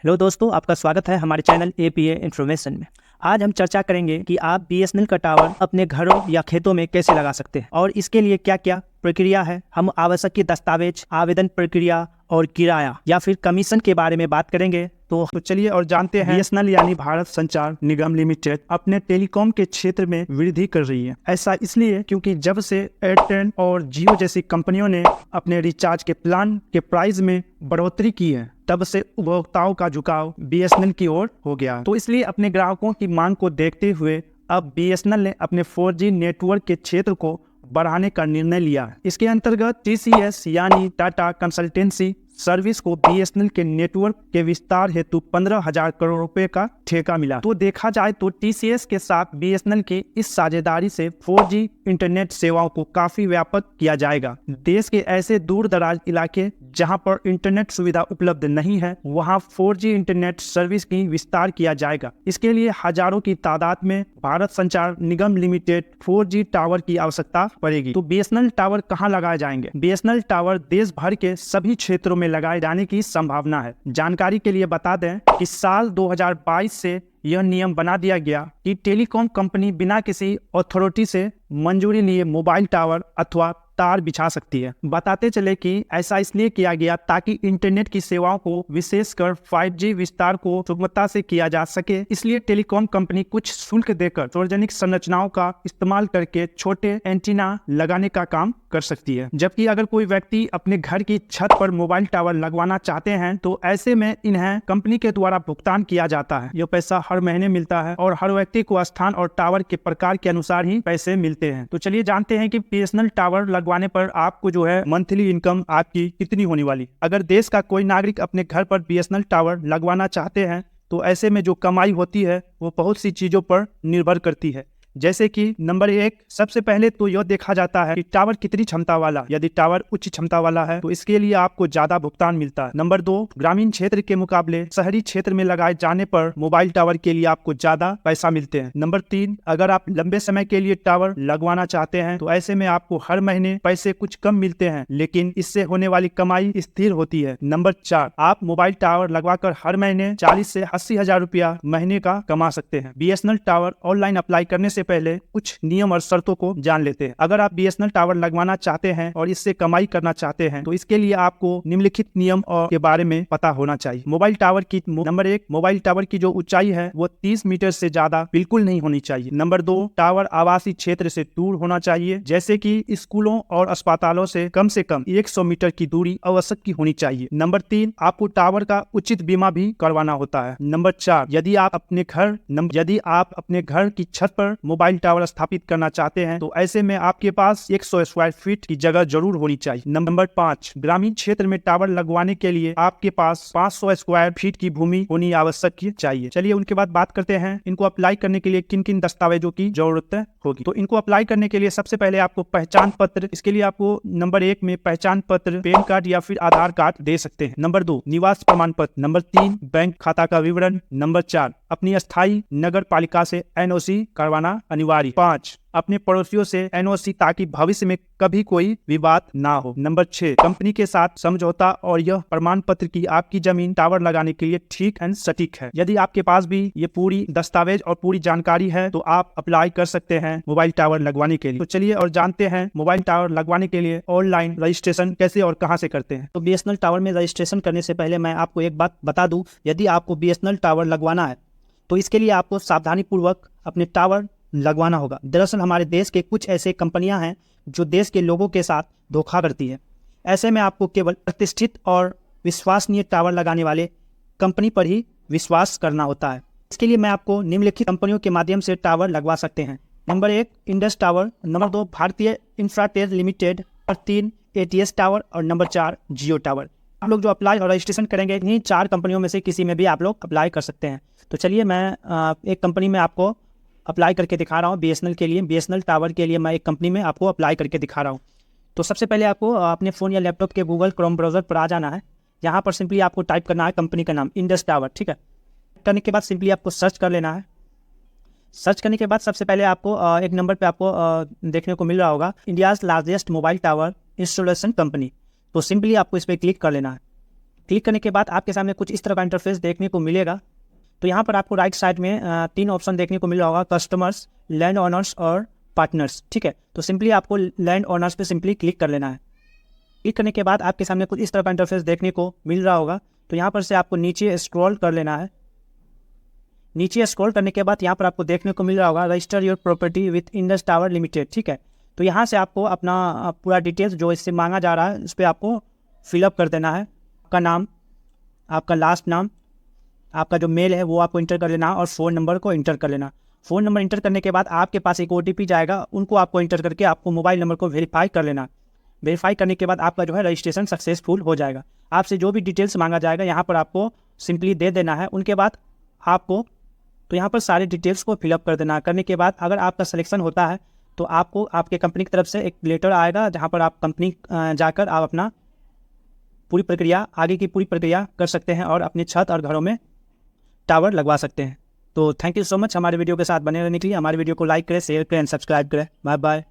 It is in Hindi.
हेलो दोस्तों, आपका स्वागत है हमारे चैनल एपीए इन्फॉर्मेशन में। आज हम चर्चा करेंगे कि आप बीएसएनएल का टावर अपने घरों या खेतों में कैसे लगा सकते हैं और इसके लिए क्या क्या प्रक्रिया है। हम आवश्यक दस्तावेज, आवेदन प्रक्रिया और किराया या फिर कमीशन के बारे में बात करेंगे। तो चलिए और जानते हैं बीएसएनएल यानी भारत संचार निगम लिमिटेड अपने टेलीकॉम के क्षेत्र में वृद्धि कर रही है। ऐसा इसलिए क्योंकि जब से एयरटेल और जियो जैसी कंपनियों ने अपने रिचार्ज के प्लान के प्राइस में बढ़ोतरी की है, तब से उपभोक्ताओं का झुकाव बीएसएनएल की ओर हो गया। तो इसलिए अपने ग्राहकों की मांग को देखते हुए अब बीएसएनएल ने अपने 4G नेटवर्क के क्षेत्र को बढ़ाने का निर्णय लिया है। इसके अंतर्गत टीसीएस यानी टाटा कंसल्टेंसी सर्विस को बीएसएनएल के नेटवर्क के विस्तार हेतु 15,000 करोड़ रुपए का ठेका मिला। तो देखा जाए तो टीसीएस के साथ बीएसएनएल की इस साझेदारी से 4G इंटरनेट सेवाओं को काफी व्यापक किया जाएगा। देश के ऐसे दूर दराज इलाके जहां पर इंटरनेट सुविधा उपलब्ध नहीं है, वहां 4G इंटरनेट सर्विस की विस्तार किया जाएगा। इसके लिए हजारों की तादाद में भारत संचार निगम लिमिटेड 4G टावर की आवश्यकता पड़ेगी। तो बीएसएनएल टावर कहाँ लगाए जाएंगे? बीएसएनएल टावर देश भर के सभी क्षेत्रों में लगाए जाने की संभावना है। जानकारी के लिए बता दें कि साल 2022 से यह नियम बना दिया गया कि टेलीकॉम कंपनी बिना किसी अथॉरिटी से मंजूरी लिए मोबाइल टावर अथवा तार बिछा सकती है। बताते चले कि ऐसा इसलिए किया गया ताकि इंटरनेट की सेवाओं को, विशेषकर 5G विस्तार को सुगमता से किया जा सके। इसलिए टेलीकॉम कंपनी कुछ शुल्क देकर सार्वजनिक संरचनाओं का इस्तेमाल करके छोटे एंटीना लगाने का काम कर सकती है। जबकि अगर कोई व्यक्ति अपने घर की छत पर मोबाइल टावर लगवाना चाहते हैं तो ऐसे में इन्हें कंपनी के द्वारा भुगतान किया जाता है। यह पैसा हर महीने मिलता है और हर व्यक्ति को स्थान और टावर के प्रकार के अनुसार ही पैसे मिलते हैं। तो चलिए जानते हैं कि बीएसएनएल टावर लगवाने पर आपको जो है मंथली इनकम आपकी कितनी होने वाली। अगर देश का कोई नागरिक अपने घर पर बीएसएनएल टावर लगवाना चाहते हैं तो ऐसे में जो कमाई होती है वो बहुत सी चीजों पर निर्भर करती है। जैसे कि नंबर 1, सबसे पहले तो यह देखा जाता है कि टावर कितनी क्षमता वाला। यदि टावर उच्च क्षमता वाला है तो इसके लिए आपको ज्यादा भुगतान मिलता है। नंबर 2, ग्रामीण क्षेत्र के मुकाबले शहरी क्षेत्र में लगाए जाने पर मोबाइल टावर के लिए आपको ज्यादा पैसा मिलते हैं। नंबर 3, अगर आप लंबे समय के लिए टावर लगवाना चाहते हैं तो ऐसे में आपको हर महीने पैसे कुछ कम मिलते हैं, लेकिन इससे होने वाली कमाई स्थिर होती है। नंबर 4, आप मोबाइल टावर लगवाकर हर महीने 40 से 80 हजार रुपया महीने का कमा सकते हैं। बीएसएनएल टावर ऑनलाइन अप्लाई करने से पहले कुछ नियम और शर्तों को जान लेते हैं। अगर आप बीएसएनएल टावर लगवाना चाहते हैं और इससे कमाई करना चाहते हैं तो इसके लिए आपको निम्नलिखित नियम और के बारे में पता होना चाहिए। मोबाइल टावर की नंबर 1, मोबाइल टावर की जो ऊंचाई है वो 30 मीटर से ज्यादा बिल्कुल नहीं होनी चाहिए। नंबर 2, टावर आवासीय क्षेत्र से दूर होना चाहिए, जैसे कि स्कूलों और अस्पतालों से कम 100 मीटर की दूरी आवश्यक की होनी चाहिए। नंबर 3, आपको टावर का उचित बीमा भी करवाना होता है। नंबर 4, यदि आप अपने घर की छत पर मोबाइल टावर स्थापित करना चाहते हैं तो ऐसे में आपके पास 100 स्क्वायर फीट की जगह जरूर होनी चाहिए। नंबर 5, ग्रामीण क्षेत्र में टावर लगवाने के लिए आपके पास 500 स्क्वायर फीट की भूमि होनी आवश्यक चाहिए। चलिए उनके बाद बात करते हैं इनको अप्लाई करने के लिए किन किन दस्तावेजों की जरूरत होगी। तो इनको अप्लाई करने के लिए सबसे पहले आपको पहचान पत्र, इसके लिए आपको नंबर 1 में पहचान पत्र, पैन कार्ड या फिर आधार कार्ड दे सकते हैं। नंबर 2, निवास प्रमाण पत्र। नंबर 3, बैंक खाता का विवरण। नंबर 4, अपनी स्थायी नगर पालिका से एनओसी करवाना अनिवार्य। 5, अपने पड़ोसियों से एनओसी ताकि भविष्य में कभी कोई विवाद ना हो। नंबर 6, कंपनी के साथ समझौता और यह प्रमाण पत्र की आपकी जमीन टावर लगाने के लिए ठीक एंड सटीक है। यदि आपके पास भी ये पूरी दस्तावेज और पूरी जानकारी है तो आप अप्लाई कर सकते हैं मोबाइल टावर लगवाने के लिए। तो चलिए और जानते हैं मोबाइल टावर लगवाने के लिए ऑनलाइन रजिस्ट्रेशन कैसे और कहां से करते हैं। तो बीएसएनएल टावर में रजिस्ट्रेशन करने से पहले मैं आपको एक बात बता दूं, यदि आपको बीएसएनएल टावर लगवाना है तो इसके लिए आपको सावधानी पूर्वक अपने टावर लगवाना होगा। दरअसल हमारे देश के कुछ ऐसे कंपनियां हैं जो देश के लोगों के साथ धोखा करती है। ऐसे में आपको केवल प्रतिष्ठित और विश्वसनीय टावर लगाने वाले कंपनी पर ही विश्वास करना होता है। इसके लिए मैं आपको निम्नलिखित कंपनियों के माध्यम से टावर लगवा सकते हैं। Number 1, Indus tower. नंबर 2, भारतीय Infratel limited. Number 3, ATS tower. और नंबर 4, जियो टावर। आप लोग जो अप्लाई और रजिस्ट्रेशन करेंगे इन्हीं 4 कंपनियों में से किसी में भी आप लोग अप्लाई कर सकते हैं। तो चलिए मैं एक कंपनी में आपको अप्लाई करके दिखा रहा हूँ बीएसएनएल के लिए। बीएसएनएल टावर के लिए मैं एक कंपनी में आपको अप्लाई करके दिखा रहा हूँ। तो सबसे पहले आपको अपने फ़ोन या लैपटॉप के गूगल क्रोम ब्राउज़र पर आ जाना है। यहाँ पर सिंपली आपको टाइप करना है कंपनी का नाम, इंडस टावर। ठीक है, करने के बाद सिंपली आपको सर्च कर लेना है। सर्च करने के बाद सबसे पहले आपको एक नंबर पे आपको देखने को मिल रहा होगा India's largest mobile tower installation company. तो सिंपली आपको इस पर क्लिक कर लेना है। क्लिक करने के बाद आपके सामने कुछ इस तरह का इंटरफेस देखने को मिलेगा। तो यहाँ पर आपको राइट साइड में 3 ऑप्शन देखने को मिल रहा होगा, कस्टमर्स, लैंड ओनर्स और पार्टनर्स। ठीक है, तो सिंपली आपको लैंड ओनर्स पे सिंपली क्लिक कर लेना है। क्लिक करने के बाद आपके सामने कुछ इस तरह का इंटरफेस देखने को मिल रहा होगा। तो यहाँ पर से आपको नीचे स्क्रॉल कर लेना है। नीचे स्क्रॉल करने के बाद यहाँ पर आपको देखने को मिल रहा होगा register your property with Indus tower limited. ठीक है, तो यहाँ से आपको अपना पूरा डिटेल्स जो इससे मांगा जा रहा है उस पर आपको फिलअप कर देना है। आपका नाम, आपका लास्ट नाम, आपका जो मेल है वो आपको इंटर कर लेना और फ़ोन नंबर को इंटर कर लेना। फ़ोन नंबर इंटर करने के बाद आपके पास एक OTP जाएगा, उनको आपको इंटर करके आपको मोबाइल नंबर को वेरीफाई कर लेना। वेरीफाई करने के बाद आपका जो है रजिस्ट्रेशन सक्सेसफुल हो जाएगा। आपसे जो भी डिटेल्स मांगा जाएगा यहाँ पर आपको सिंपली दे देना है। उनके बाद आपको तो यहाँ पर सारे डिटेल्स को फिलअप कर देना। करने के बाद अगर आपका सिलेक्शन होता है तो आपको आपके कंपनी की तरफ से एक लेटर आएगा, जहाँ पर आप कंपनी जाकर आप अपना पूरी प्रक्रिया, आगे की पूरी प्रक्रिया कर सकते हैं और अपनी छत और घरों में टावर लगवा सकते हैं। तो थैंक यू सो मच हमारे वीडियो के साथ बने रहने के लिए। हमारे वीडियो को लाइक करें, शेयर करें, सब्सक्राइब करें। Bye bye.